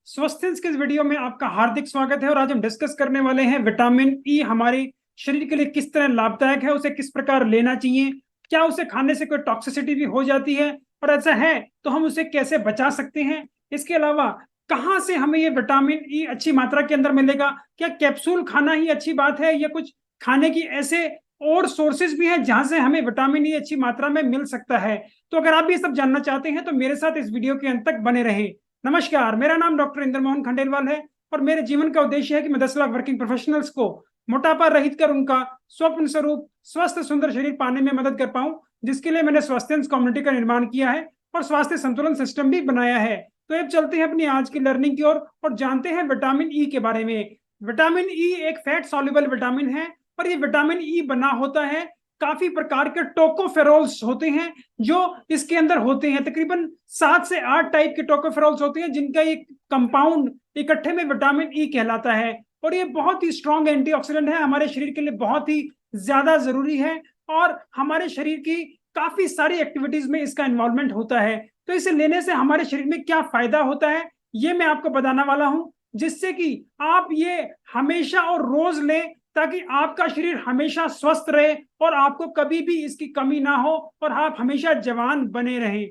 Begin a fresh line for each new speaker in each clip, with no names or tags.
स्वस्थ के इस वीडियो में आपका हार्दिक स्वागत है। और आज हम डिस्कस करने वाले हैं विटामिन ई हमारे शरीर के लिए किस तरह लाभदायक है, उसे किस प्रकार लेना चाहिए, क्या उसे खाने से कोई टॉक्सिसिटी भी हो जाती है और ऐसा है तो हम उसे कैसे बचा सकते हैं। इसके अलावा कहाँ से हमें ये विटामिन ई अच्छी मात्रा के अंदर मिलेगा, क्या कैप्सूल खाना ही अच्छी बात है या कुछ खाने की ऐसे और सोर्सेज भी हैं जहां से हमें विटामिन ई अच्छी मात्रा में मिल सकता है। तो अगर आप ये सब जानना चाहते हैं तो मेरे साथ इस वीडियो के अंत तक बने रहें। नमस्कार, मेरा नाम डॉक्टर इंद्र मोहन खंडेलवाल है और मेरे जीवन का उद्देश्य है कि मैं 10 लाख वर्किंग प्रोफेशनल्स को मोटापा रहित कर उनका स्वप्न स्वरूप स्वस्थ सुंदर शरीर पाने में मदद कर पाऊं, जिसके लिए मैंने स्वास्थ्य कम्युनिटी का निर्माण किया है और स्वास्थ्य संतुलन सिस्टम भी बनाया है। तो अब चलते हैं अपनी आज की लर्निंग की ओर और जानते हैं विटामिन ई के बारे में। विटामिन ई एक फैट सॉल्युबल विटामिन है और ये विटामिन ई बना होता है काफी प्रकार के टोकोफेरोल्स होते हैं जो इसके अंदर होते हैं। तकरीबन 7 से 8 टाइप के टोकोफेरोल्स होते हैं जिनका एक कंपाउंड इकट्ठे में विटामिन ई कहलाता है। और ये बहुत ही स्ट्रॉन्ग एंटीऑक्सीडेंट है, हमारे शरीर के लिए बहुत ही ज्यादा जरूरी है और हमारे शरीर की काफी सारी एक्टिविटीज में इसका इन्वॉल्वमेंट होता है। तो इसे लेने से हमारे शरीर में क्या फायदा होता है ये मैं आपको बताने वाला हूं, जिससे कि आप ये हमेशा और रोज लें ताकि आपका शरीर हमेशा स्वस्थ रहे और आपको कभी भी इसकी कमी ना हो और आप हमेशा जवान बने रहें।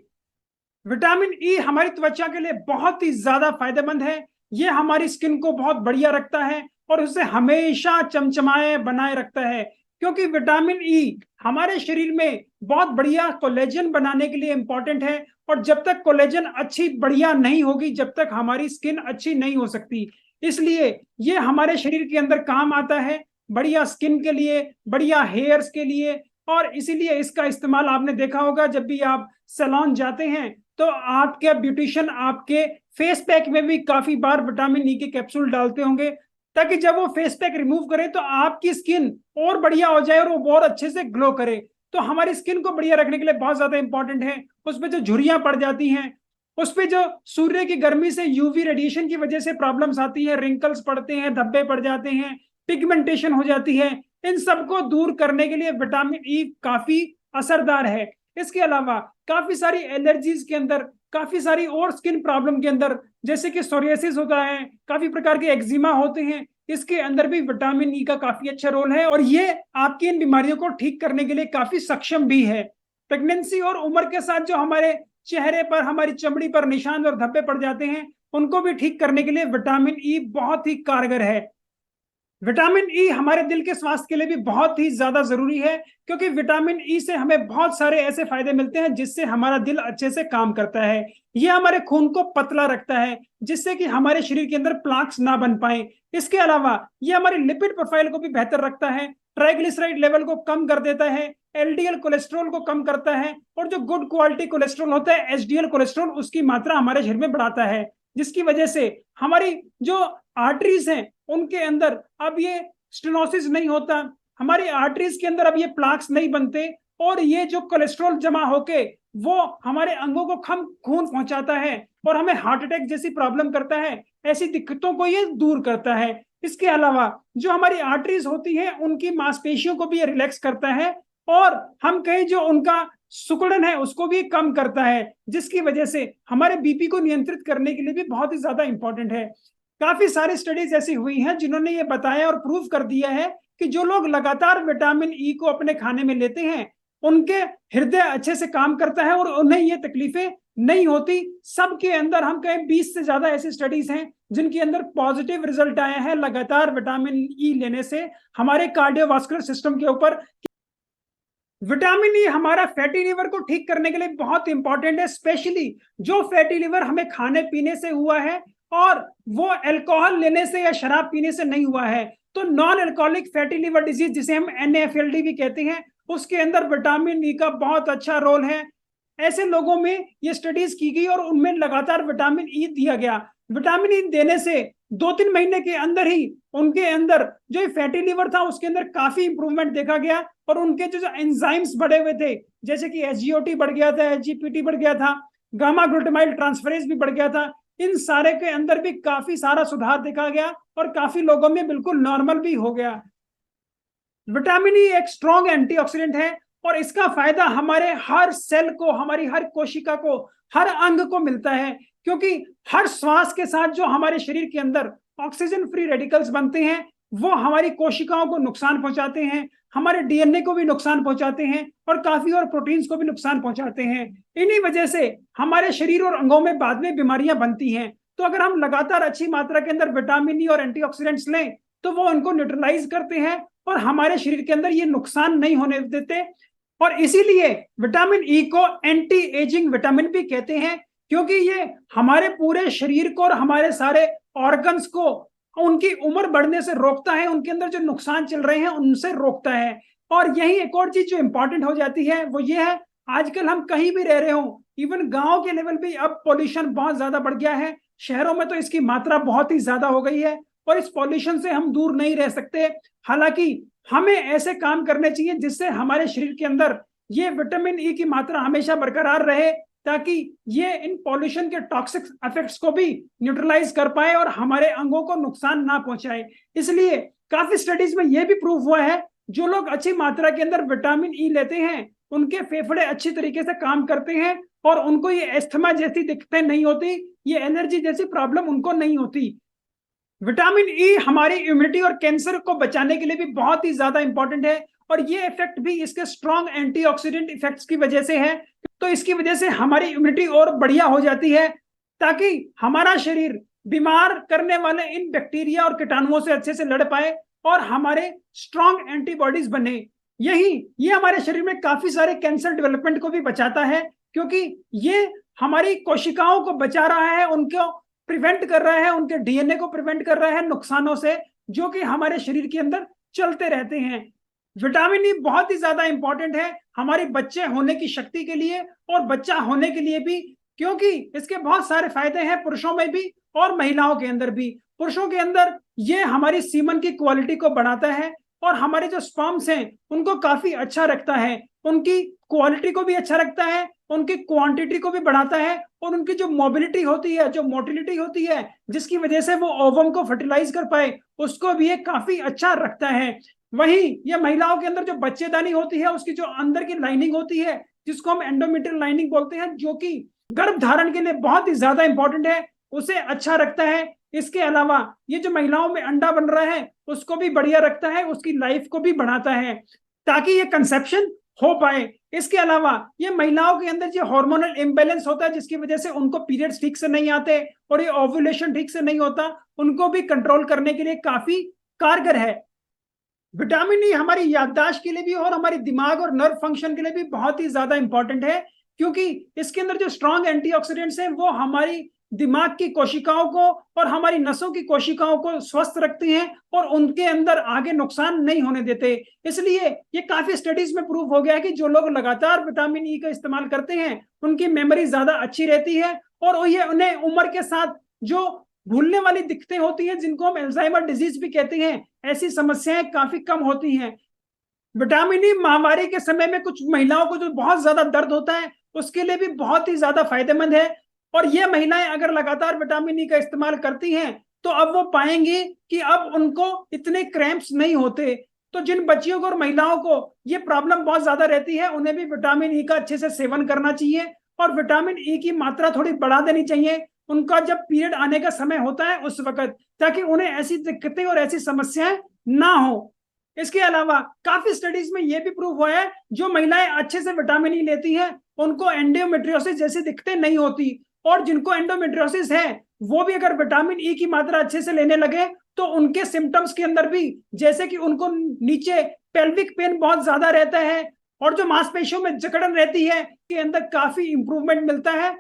विटामिन ई हमारी त्वचा के लिए बहुत ही ज्यादा फायदेमंद है। ये हमारी स्किन को बहुत बढ़िया रखता है और उसे हमेशा चमचमाए बनाए रखता है, क्योंकि विटामिन ई हमारे शरीर में बहुत बढ़िया कोलेजन बनाने के लिए इंपॉर्टेंट है। और जब तक कोलेजन अच्छी बढ़िया नहीं होगी, जब तक हमारी स्किन अच्छी नहीं हो सकती। इसलिए ये हमारे शरीर के अंदर काम आता है, बढ़िया स्किन के लिए, बढ़िया हेयर्स के लिए। और इसीलिए इसका इस्तेमाल आपने देखा होगा, जब भी आप सैलून जाते हैं तो आपके ब्यूटिशियन आपके फेस पैक में भी काफी बार विटामिन ई के कैप्सूल डालते होंगे, ताकि जब वो फेस पैक रिमूव करे तो आपकी स्किन और बढ़िया हो जाए और वो बहुत अच्छे से ग्लो करे। तो हमारी स्किन को बढ़िया रखने के लिए बहुत ज्यादा इंपॉर्टेंट है। उसपे जो झुर्रियां पड़ जाती हैं, उसपे जो सूर्य की गर्मी से यूवी रेडिएशन की वजह से प्रॉब्लम्स आती है, रिंकल्स पड़ते हैं, धब्बे पड़ जाते हैं, पिगमेंटेशन हो जाती है, इन सबको दूर करने के लिए विटामिन ई काफी असरदार है। इसके अलावा काफी सारी एलर्जीज के अंदर, काफी सारी और स्किन प्रॉब्लम के अंदर, जैसे कि सोरियासिस होता है, काफी प्रकार के एक्जिमा होते हैं, इसके अंदर भी विटामिन ई का काफी अच्छा रोल है और ये आपकी इन बीमारियों को ठीक करने के लिए काफी सक्षम भी है। प्रेगनेंसी और उम्र के साथ जो हमारे चेहरे पर, हमारी चमड़ी पर निशान और धब्बे पड़ जाते हैं, उनको भी ठीक करने के लिए विटामिन ई बहुत ही कारगर है। विटामिन ई हमारे दिल के स्वास्थ्य के लिए भी बहुत ही ज्यादा जरूरी है, क्योंकि विटामिन ई से हमें बहुत सारे ऐसे फायदे मिलते हैं जिससे हमारा दिल अच्छे से काम करता है। ये हमारे खून को पतला रखता है, जिससे कि हमारे शरीर के अंदर प्लाक्स ना बन पाए। इसके अलावा ये हमारी लिपिड प्रोफाइल को भी बेहतर रखता है, ट्राइग्लिसराइड लेवल को कम कर देता है, एलडीएल कोलेस्ट्रॉल को कम करता है और जो गुड क्वालिटी कोलेस्ट्रॉल होता है, एचडीएल कोलेस्ट्रॉल, उसकी मात्रा हमारे शरीर में बढ़ाता है, जिसकी वजह से हमारी जो आर्टरीज हैं उनके अंदर अब ये स्टेनोसिस नहीं होता, हमारी आर्टरीज के अंदर अब ये प्लाक्स नहीं बनते और ये जो कोलेस्ट्रॉल जमा होके वो हमारे अंगों को कम खून पहुंचाता है और हमें हार्ट अटैक जैसी प्रॉब्लम करता है, ऐसी दिक्कतों को ये दूर करता है। इसके अलावा जो हमारी आर्टरीज होती हैं उनकी मांसपेशियों को भी ये रिलैक्स करता है और हम कहें जो उनका सिकुड़न है उसको भी कम करता है, जिसकी वजह से हमारे बीपी को नियंत्रित करने के लिए भी बहुत ही ज्यादा इंपॉर्टेंट है। काफी सारी स्टडीज ऐसी हुई हैं जिन्होंने ये बताया और प्रूव कर दिया है कि जो लोग लगातार विटामिन ई को अपने खाने में लेते हैं उनके हृदय अच्छे से काम करता है और उन्हें ये तकलीफें नहीं होती। सबके अंदर हम कहें 20 से ज्यादा ऐसी स्टडीज हैं जिनके अंदर पॉजिटिव रिजल्ट आया है लगातार विटामिन ई लेने से हमारे कार्डियोवास्कुलर सिस्टम के ऊपर। विटामिन ई हमारा फैटी लिवर को ठीक करने के लिए बहुत इंपॉर्टेंट है, स्पेशली जो फैटी लिवर हमें खाने पीने से हुआ है और वो अल्कोहल लेने से या शराब पीने से नहीं हुआ है। तो non alcoholic fatty liver disease, जिसे हम NAFLD भी कहते हैं, उसके अंदर विटामिन ई का बहुत अच्छा रोल है। ऐसे लोगों में ये स्टडीज की गई और उनमें लगातार विटामिन ई दिया गया। विटामिन ई देने से 2-3 महीने के अंदर ही उनके अंदर जो फैटी लिवर था उसके अंदर काफी इंप्रूवमेंट देखा गया और उनके जो एंजाइम्स बढ़े हुए थे, जैसे कि SGOT बढ़ गया था, SGPT बढ़ गया था, गामा ग्लूटामाइल ट्रांसफरेज भी बढ़ गया था, इन सारे के अंदर भी काफी सारा सुधार देखा गया और काफी लोगों में बिल्कुल नॉर्मल भी हो गया। विटामिन ई एक स्ट्रॉन्ग एंटीऑक्सीडेंट है और इसका फायदा हमारे हर सेल को, हमारी हर कोशिका को, हर अंग को मिलता है, क्योंकि हर श्वास के साथ जो हमारे शरीर के अंदर ऑक्सीजन फ्री रेडिकल्स बनते हैं वो हमारी कोशिकाओं को नुकसान पहुंचाते हैं, हमारे डीएनए को भी नुकसान पहुंचाते हैं और काफी और प्रोटीन्स को भी नुकसान पहुंचाते हैं। इन्हीं वजह से हमारे शरीर और अंगों में बाद में बीमारियां बनती हैं। तो अगर हम लगातार अच्छी मात्रा के अंदर विटामिन ई और एंटीऑक्सीडेंट्स लें तो वो उनको न्यूट्रलाइज करते हैं और हमारे शरीर के अंदर ये नुकसान नहीं होने देते। और इसीलिए विटामिन ई को एंटी एजिंग विटामिन भी कहते हैं, क्योंकि ये हमारे पूरे शरीर को और हमारे सारे ऑर्गन्स को उनकी उम्र बढ़ने से रोकता है, उनके अंदर जो नुकसान चल रहे हैं उनसे रोकता है। और यही एक और चीज जो इंपॉर्टेंट हो जाती है वो ये है, आजकल हम कहीं भी रह रहे हो, इवन गांव के लेवल भी अब पॉल्यूशन बहुत ज्यादा बढ़ गया है, शहरों में तो इसकी मात्रा बहुत ही ज्यादा हो गई है और इस पॉल्यूशन से हम दूर नहीं रह सकते। हालांकि हमें ऐसे काम करने चाहिए जिससे हमारे शरीर के अंदर ये विटामिन ई की मात्रा हमेशा बरकरार रहे, ताकि ये इन पॉल्यूशन के टॉक्सिक इफेक्ट्स को भी न्यूट्रलाइज कर पाए और हमारे अंगों को नुकसान ना पहुंचाए। इसलिए काफी स्टडीज में यह भी प्रूव हुआ है, जो लोग अच्छी मात्रा के अंदर विटामिन ई लेते हैं उनके फेफड़े अच्छी तरीके से काम करते हैं और उनको ये अस्थमा जैसी दिक्कतें नहीं होती, ये एनर्जी जैसी प्रॉब्लम उनको नहीं होती। विटामिन ई हमारी इम्यूनिटी और कैंसर को बचाने के लिए भी बहुत ही ज्यादा इंपॉर्टेंट है और ये इफेक्ट भी इसके स्ट्रॉन्ग एंटीऑक्सीडेंट इफेक्ट्स की वजह से है। तो इसकी वजह से हमारी इम्यूनिटी और बढ़िया हो जाती है, ताकि हमारा शरीर बीमार करने वाले इन बैक्टीरिया और कीटाणुओं से अच्छे से लड़ पाए और हमारे स्ट्रॉन्ग एंटीबॉडीज बने। ये हमारे शरीर में काफी सारे कैंसर डेवलपमेंट को भी बचाता है, क्योंकि ये हमारी कोशिकाओं को बचा रहा है, उनको प्रिवेंट कर रहा है, उनके डीएनए को प्रिवेंट कर रहा है नुकसानों से जो कि हमारे शरीर के अंदर चलते रहते हैं। विटामिन ई बहुत ही ज्यादा इंपॉर्टेंट है हमारे बच्चे होने की शक्ति के लिए और बच्चा होने के लिए भी, क्योंकि इसके बहुत सारे फायदे हैं पुरुषों में भी और महिलाओं के अंदर भी। पुरुषों के अंदर ये हमारी सीमन की क्वालिटी को बढ़ाता है और हमारे जो स्पर्म्स हैं उनको काफी अच्छा रखता है, उनकी क्वालिटी को भी अच्छा रखता है, उनकी क्वांटिटी को भी बढ़ाता है और उनकी जो मोबिलिटी होती है, जो मोटिलिटी होती है, जिसकी वजह से वो ओवम को फर्टिलाइज कर पाए, उसको भी ये काफी अच्छा रखता है। वहीं ये महिलाओं के अंदर जो बच्चेदानी होती है उसकी जो अंदर की लाइनिंग होती है, जिसको हम एंडोमेट्रियल लाइनिंग बोलते हैं, जो कि गर्भ धारण के लिए बहुत ही ज्यादा इंपॉर्टेंट है, उसे अच्छा रखता है। इसके अलावा ये जो महिलाओं में अंडा बन रहा है उसको भी बढ़िया रखता है, उसकी लाइफ को भी बढ़ाता है ताकि ये कंसेप्शन हो पाए। इसके अलावा ये महिलाओं के अंदर जो हार्मोनल इम्बैलेंस होता है, जिसकी वजह से उनको पीरियड्स ठीक से नहीं आते और ये ओव्यूलेशन ठीक से नहीं होता, उनको भी कंट्रोल करने के लिए काफी कारगर है। विटामिन ई हमारी याददाश्त के लिए भी और हमारी दिमाग और नर्व फंक्शन के लिए भी बहुत ही ज्यादा इंपॉर्टेंट है, क्योंकि इसके अंदर जो स्ट्रॉन्ग एंटीऑक्सीडेंट्स हैं वो हमारी दिमाग की कोशिकाओं को और हमारी नसों की कोशिकाओं को स्वस्थ रखते हैं और उनके अंदर आगे नुकसान नहीं होने देते। इसलिए ये काफी स्टडीज में प्रूव हो गया है कि जो लोग लगातार विटामिन ई का इस्तेमाल करते हैं उनकी मेमोरी ज्यादा अच्छी रहती है और ये उन्हें उम्र के साथ जो भूलने वाली दिक्कतें होती हैं, जिनको हम अल्जाइमर डिजीज भी कहते हैं, ऐसी समस्याएं काफी कम होती हैं। विटामिन ई महामारी के समय में कुछ महिलाओं को जो बहुत ज्यादा दर्द होता है उसके लिए भी बहुत ही ज्यादा फायदेमंद है और ये महिलाएं अगर लगातार विटामिन ई का इस्तेमाल करती हैं तो अब वो पाएंगी कि अब उनको इतने क्रैम्प्स नहीं होते। तो जिन बच्चियों को और महिलाओं को ये प्रॉब्लम बहुत ज्यादा रहती है उन्हें भी विटामिन ई का अच्छे से सेवन करना चाहिए और विटामिन ई की मात्रा थोड़ी बढ़ा देनी चाहिए उनका जब पीरियड आने का समय होता है उस वक्त, ताकि उन्हें ऐसी दिक्कतें और ऐसी समस्याएं ना हो। इसके अलावा काफी स्टडीज में यह भी प्रूव हुआ है जो महिलाएं अच्छे से विटामिन ई लेती हैं उनको एंडोमेट्रियोसिस जैसी दिक्कतें नहीं होती, और जिनको एंडोमेट्रियोसिस है वो भी अगर विटामिन ई की मात्रा अच्छे से लेने लगे तो उनके सिम्टम्स के अंदर भी, जैसे कि उनको नीचे पेल्विक पेन बहुत ज्यादा रहता है और जो मांसपेशियों में जकड़न रहती है के अंदर काफी इंप्रूवमेंट मिलता है।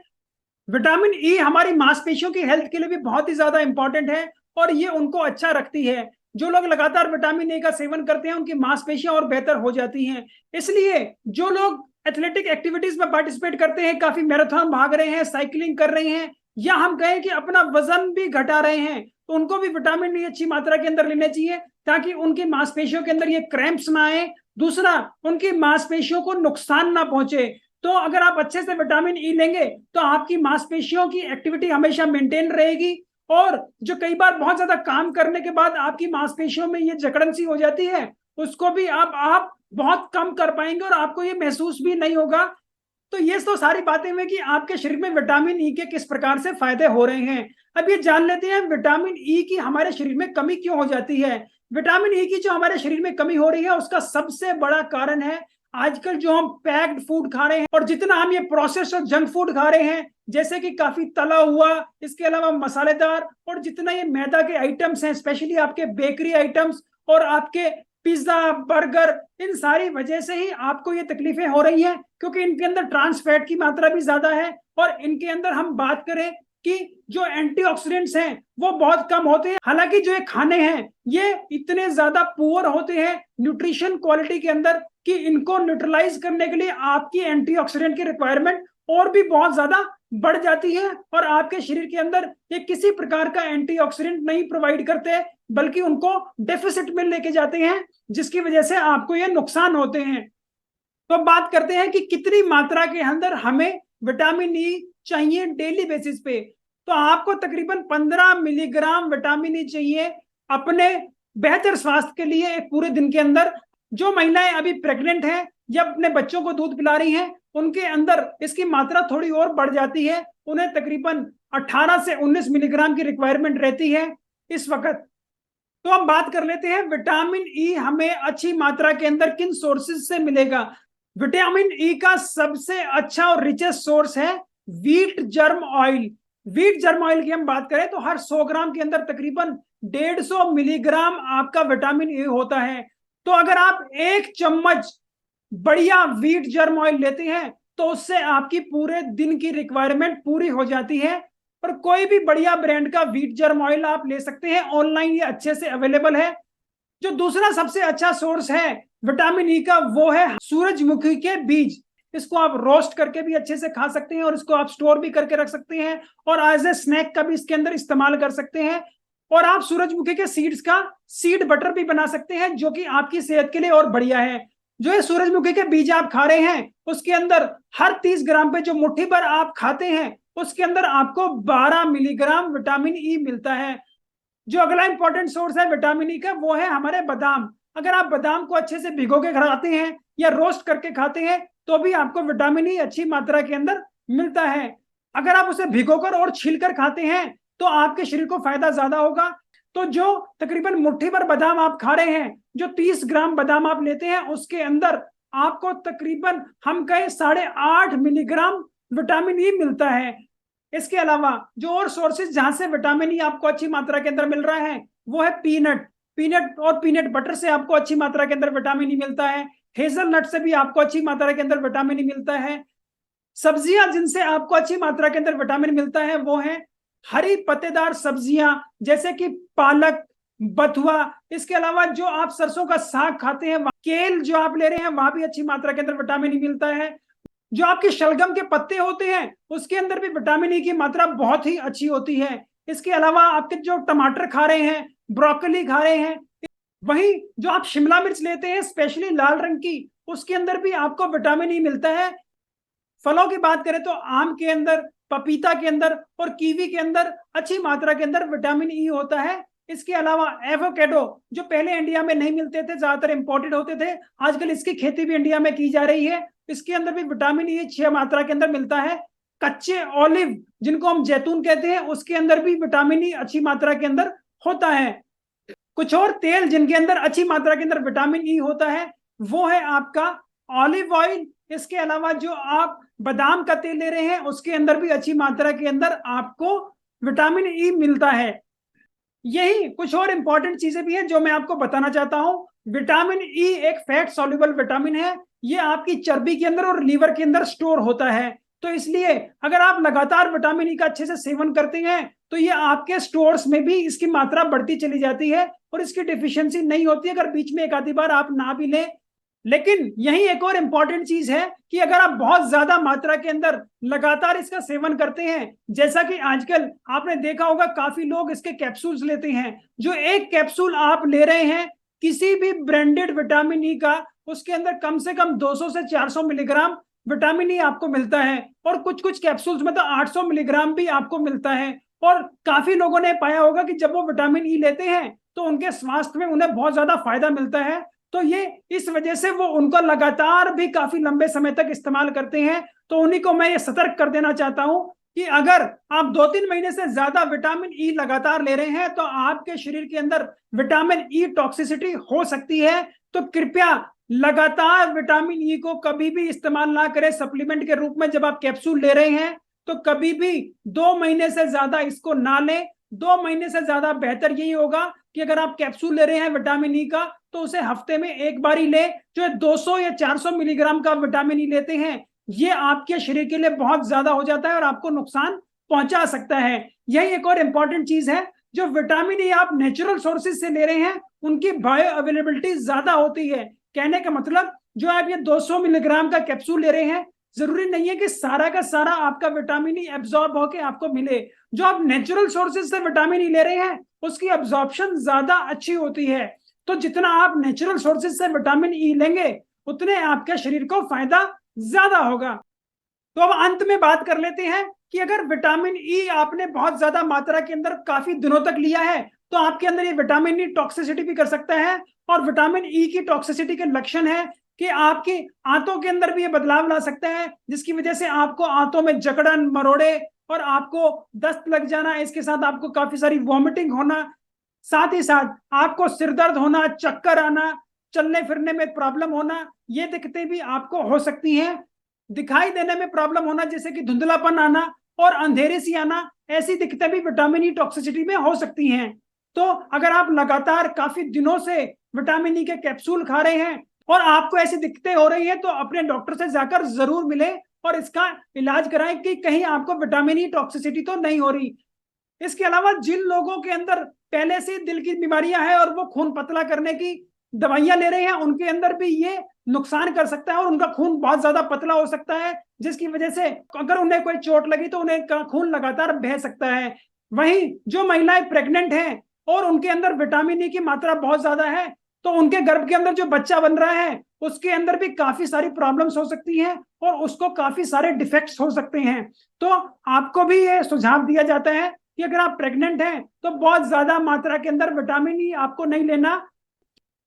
विटामिन ई हमारी मांसपेशियों की हेल्थ के लिए भी बहुत ही ज्यादा इंपॉर्टेंट है और ये उनको अच्छा रखती है। जो लोग लगातार विटामिन ए का सेवन करते हैं उनकी मांसपेशियां और बेहतर हो जाती हैं। इसलिए जो लोग एथलेटिक एक्टिविटीज में पार्टिसिपेट करते हैं, काफी मैराथन भाग रहे हैं, साइकिलिंग कर रहे हैं, या हम कहें कि अपना वजन भी घटा रहे हैं, तो उनको भी विटामिन ई अच्छी मात्रा के अंदर लेने चाहिए ताकि उनकी मांसपेशियों के अंदर ये क्रैम्प्स ना आए, दूसरा उनकी मांसपेशियों को नुकसान ना पहुंचे। तो अगर आप अच्छे से विटामिन ई लेंगे तो आपकी मांसपेशियों की एक्टिविटी हमेशा मेंटेन रहेगी, और जो कई बार बहुत ज्यादा काम करने के बाद आपकी मांसपेशियों में ये जकड़न सी हो जाती है उसको भी अब आप बहुत कम कर पाएंगे और आपको ये महसूस भी नहीं होगा। तो ये तो सारी बातें हुई कि आपके शरीर में विटामिन ई के किस प्रकार से फायदे हो रहे हैं। अब ये जान लेते हैं विटामिन ई की हमारे शरीर में कमी क्यों हो जाती है। विटामिन ई की जो हमारे शरीर में कमी हो रही है उसका सबसे बड़ा कारण है आजकल जो हम पैक्ड फूड खा रहे हैं और जितना हम ये प्रोसेस्ड और जंक फूड खा रहे हैं, जैसे कि काफी तला हुआ, इसके अलावा मसालेदार, और जितना ये मैदा के आइटम्स हैं, स्पेशली आपके बेकरी आइटम्स और आपके पिज्जा बर्गर, इन सारी वजह से ही आपको ये तकलीफें हो रही हैं, क्योंकि इनके अंदर ट्रांस फैट की मात्रा भी ज्यादा है और इनके अंदर हम बात करें कि जो एंटीऑक्सीडेंट्स हैं वो बहुत कम होते हैं। हालांकि जो ये खाने हैं ये इतने ज्यादा पुअर होते हैं न्यूट्रिशन क्वालिटी के अंदर कि इनको न्यूट्रलाइज करने के लिए आपकी एंटीऑक्सीडेंट की रिक्वायरमेंट और भी बहुत ज्यादा बढ़ जाती है और आपके शरीर के अंदर ये किसी प्रकार का एंटीऑक्सीडेंट नहीं प्रोवाइड करते, बल्कि उनको डेफिसिट में लेके जाते हैं, जिसकी वजह से आपको ये नुकसान होते हैं। तो बात करते हैं कि कितनी मात्रा के अंदर हमें विटामिन ई चाहिए डेली बेसिस पे। तो आपको तकरीबन 15 मिलीग्राम विटामिन ई चाहिए अपने बेहतर स्वास्थ्य के लिए एक पूरे दिन के अंदर। जो महिलाएं अभी प्रेग्नेंट हैं या अपने बच्चों को दूध पिला रही हैं उनके अंदर इसकी मात्रा थोड़ी और बढ़ जाती है, उन्हें तकरीबन 18 से 19 मिलीग्राम की रिक्वायरमेंट रहती है इस वक्त। तो हम बात कर लेते हैं विटामिन ई हमें अच्छी मात्रा के अंदर किन सोर्सेज से मिलेगा। विटामिन ई का सबसे अच्छा और रिचेस्ट सोर्स है wheat germ oil. Wheat germ oil की हम बात करें तो हर 100 ग्राम के अंदर तकरीबन 150 मिलीग्राम आपका विटामिन ई होता है। तो अगर आप एक चम्मच बढ़िया व्हीट जर्म ऑयल लेते हैं तो उससे आपकी पूरे दिन की रिक्वायरमेंट पूरी हो जाती है। और कोई भी बढ़िया ब्रांड का व्हीट जर्म ऑयल आप ले सकते हैं, ऑनलाइन ये अच्छे से अवेलेबल है। जो दूसरा सबसे अच्छा सोर्स है विटामिन ई का वो है सूरजमुखी के बीज। इसको आप रोस्ट करके भी अच्छे से खा सकते हैं और इसको आप स्टोर भी करके रख सकते हैं और एज ए स्नैक का भी इसके अंदर इस्तेमाल कर सकते हैं। और आप सूरजमुखी के सीड्स का सीड बटर भी बना सकते हैं जो कि आपकी सेहत के लिए और बढ़िया है। जो ये सूरजमुखी के बीज आप खा रहे हैं उसके अंदर हर 30 ग्राम पे जो मुट्ठी भर आप खाते हैं उसके अंदर आपको 12 मिलीग्राम विटामिन ई मिलता है। जो अगला इंपॉर्टेंट सोर्स है विटामिन ई का वो है हमारे बादाम। अगर आप बादाम को अच्छे से भिगो के खाते हैं या रोस्ट करके खाते हैं तो भी आपको विटामिन ई अच्छी मात्रा के अंदर मिलता है। अगर आप उसे भिगोकर और छीलकर खाते हैं तो आपके शरीर को फायदा ज्यादा होगा। तो जो तकरीबन मुट्ठी भर बादाम आप खा रहे हैं, जो 30 ग्राम बादाम आप लेते हैं उसके अंदर आपको तकरीबन हम कहें 8.5 मिलीग्राम विटामिन ई मिलता है। इसके अलावा जो और सोर्सेज जहां से विटामिन ई आपको अच्छी मात्रा के अंदर मिल रहा है वो है पीनट और पीनट बटर से आपको अच्छी मात्रा के अंदर विटामिन ई मिलता है। हेजलनट से भी आपको अच्छी मात्रा के अंदर विटामिन ई मिलता है। सब्जियां जिनसे आपको अच्छी मात्रा के अंदर विटामिन मिलता है वो है हरी पत्तेदार सब्जियां जैसे कि पालक, बथुआ। इसके अलावा जो आप सरसों का साग खाते हैं, केल जो आप ले रहे हैं वहां भी अच्छी मात्रा के अंदर विटामिन ई मिलता है। जो आपके शलगम के पत्ते होते हैं उसके अंदर भी विटामिन ई की मात्रा बहुत ही अच्छी होती है। इसके अलावा आपके जो टमाटर खा रहे हैं, ब्रोकली खा रहे हैं, वहीं जो आप शिमला मिर्च लेते हैं स्पेशली लाल रंग की, उसके अंदर भी आपको विटामिन ई मिलता है। फलों की बात करें तो आम के अंदर, पपीता के अंदर और कीवी के अंदर अच्छी मात्रा के अंदर विटामिन ई होता है। इसके अलावा एवोकेडो जो पहले इंडिया में नहीं मिलते थे, ज्यादातर इंपोर्टेड होते थे, आजकल इसकी खेती भी इंडिया में की जा रही है। इसके अंदर भी विटामिन ई अच्छी मात्रा के अंदर मिलता है। कच्चे ऑलिव जिनको हम जैतून कहते हैं उसके अंदर भी विटामिन ई अच्छी मात्रा के अंदर होता है। कुछ और तेल जिनके अंदर अच्छी मात्रा के अंदर विटामिन ई होता है वो है आपका ऑलिव ऑयल। इसके अलावा जो आप बादाम का तेल ले रहे हैं उसके अंदर भी अच्छी मात्रा के अंदर आपको विटामिन ई मिलता है। यही कुछ और इंपॉर्टेंट चीजें भी हैं जो मैं आपको बताना चाहता हूं। विटामिन ई एक फैट सॉल्युबल विटामिन है, ये आपकी चर्बी के अंदर और लीवर के अंदर स्टोर होता है। तो इसलिए अगर आप लगातार विटामिन ई का अच्छे से सेवन करते हैं तो ये आपके स्टोर्स में भी इसकी मात्रा बढ़ती चली जाती है और इसकी डिफिशियंसी नहीं होती अगर बीच में एक आधी बार आप ना भी लें। लेकिन यही एक और इंपॉर्टेंट चीज है कि अगर आप बहुत ज्यादा मात्रा के अंदर लगातार इसका सेवन करते हैं, जैसा कि आजकल आपने देखा होगा काफी लोग इसके कैप्सूल्स लेते हैं, जो एक कैप्सूल आप ले रहे हैं किसी भी ब्रांडेड विटामिन ई का उसके अंदर कम से कम 200 से 400 मिलीग्राम विटामिन ई आपको मिलता है और कुछ कुछ कैप्सूल्स में तो 800 मिलीग्राम भी आपको मिलता है। और काफी लोगों ने पाया होगा कि जब वो विटामिन ई लेते हैं तो उनके स्वास्थ्य में उन्हें बहुत ज्यादा फायदा मिलता है। तो ये इस वजह से वो उनको लगातार भी काफी लंबे समय तक इस्तेमाल करते हैं। तो उन्हीं को मैं ये सतर्क कर देना चाहता हूं कि अगर आप 2-3 महीने से ज्यादा विटामिन ई लगातार ले रहे हैं तो आपके शरीर के अंदर विटामिन ई टॉक्सिसिटी हो सकती है। तो कृपया लगातार विटामिन ई को कभी भी इस्तेमाल ना करें सप्लीमेंट के रूप में। जब आप कैप्सूल ले रहे हैं तो कभी भी 2 महीने से ज्यादा इसको ना लें। 2 महीने से ज्यादा बेहतर यही होगा कि अगर आप कैप्सूल ले रहे हैं विटामिन ई का तो उसे हफ्ते में एक बार ही ले। जो 200 या 400 मिलीग्राम का विटामिन ई लेते हैं ये आपके शरीर के लिए बहुत ज्यादा हो जाता है और आपको नुकसान पहुंचा सकता है। यही एक और इंपॉर्टेंट चीज है, जो विटामिन ई आप नेचुरल सोर्सेज से ले रहे हैं उनकी बायो अवेलेबिलिटी ज्यादा होती है। कहने का मतलब जो आप ये 200 मिलीग्राम का कैप्सूल ले रहे हैं जरूरी नहीं है कि सारा का सारा आपका विटामिन ई एब्जॉर्ब होके आपको मिले। जो आप नेचुरल सोर्सेज से विटामिन ई ले रहे हैं उसकी एब्जॉर्प्शन ज्यादा अच्छी होती है। तो जितना आप नेचुरल सोर्सेज से विटामिन ई लेंगे उतने आपके शरीर को फायदा ज्यादा होगा। तो अब अंत में बात कर लेते हैं कि अगर विटामिन ई आपने बहुत ज्यादा मात्रा के अंदर काफी दिनों तक लिया है तो आपके अंदर ये विटामिन ई टॉक्सिसिटी भी कर सकता है। और विटामिन ई की टॉक्सिसिटी के लक्षण है कि आपकी आंतों के अंदर भी ये बदलाव ला सकता है, जिसकी वजह से आपको आंतों में जकड़न, मरोड़े और आपको दस्त लग जाना, इसके साथ आपको काफी सारी वॉमिटिंग होना, साथ ही साथ आपको सिर दर्द होना, चक्कर आना, चलने फिरने में प्रॉब्लम होना, ये दिक्कतें भी आपको हो सकती हैं। दिखाई देने में प्रॉब्लम होना जैसे कि धुंधलापन आना और अंधेरे सी आना, ऐसी दिक्कतें भी विटामिन ई टॉक्सिसिटी में हो सकती हैं। तो अगर आप लगातार काफी दिनों से विटामिन ई के कैप्सूल खा रहे हैं और आपको ऐसी दिक्कतें हो रही हैं तो अपने डॉक्टर से जाकर जरूर मिले और इसका इलाज कराएं कि कहीं आपको विटामिन ई टॉक्सिसिटी तो नहीं हो रही। इसके अलावा जिन लोगों के अंदर पहले से दिल की बीमारियां हैं और वो खून पतला करने की दवाइयां ले रहे हैं उनके अंदर भी ये नुकसान कर सकता है और उनका खून बहुत ज्यादा पतला हो सकता है, जिसकी वजह से अगर उन्हें कोई चोट लगी तो उन्हें खून लगातार बह सकता है। वहीं जो महिलाएं प्रेग्नेंट हैं और उनके अंदर विटामिन ई की मात्रा बहुत ज्यादा है तो उनके गर्भ के अंदर जो बच्चा बन रहा है उसके अंदर भी काफी सारी प्रॉब्लम्स हो सकती हैं और उसको काफी सारे डिफेक्ट्स हो सकते हैं। तो आपको भी ये सुझाव दिया जाता है कि अगर आप प्रेग्नेंट हैं तो बहुत ज्यादा मात्रा के अंदर विटामिन ई आपको नहीं लेना।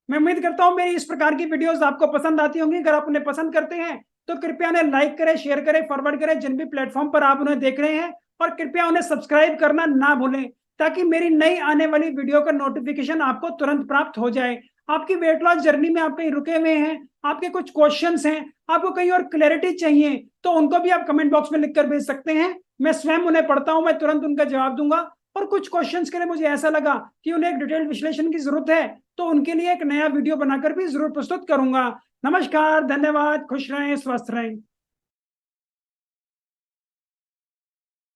मैं उम्मीद करता हूं मेरी इस प्रकार की वीडियोस आपको पसंद आती होंगी। अगर आप उन्हें पसंद करते हैं तो कृपया उन्हें लाइक करें, शेयर करें, फॉरवर्ड करें जिन भी प्लेटफॉर्म पर आप उन्हें देख रहे हैं, और कृपया उन्हें सब्सक्राइब करना ना भूलें ताकि मेरी नई आने वाली वीडियो का नोटिफिकेशन आपको तुरंत प्राप्त हो जाए। आपकी वेट लॉस जर्नी में आप कहीं रुके हुए हैं, आपके कुछ क्वेश्चंस हैं, आपको कहीं और क्लैरिटी चाहिए तो उनको भी आप कमेंट बॉक्स में लिखकर भेज सकते हैं। मैं स्वयं उन्हें पढ़ता हूं, मैं तुरंत उनका जवाब दूंगा। और कुछ क्वेश्चंस के लिए मुझे ऐसा लगा कि उन्हें एक डिटेल विश्लेषण की जरूरत है तो उनके लिए एक नया वीडियो बनाकर भी जरूर प्रस्तुत करूंगा। नमस्कार, धन्यवाद, खुश रहें, स्वस्थ रहें।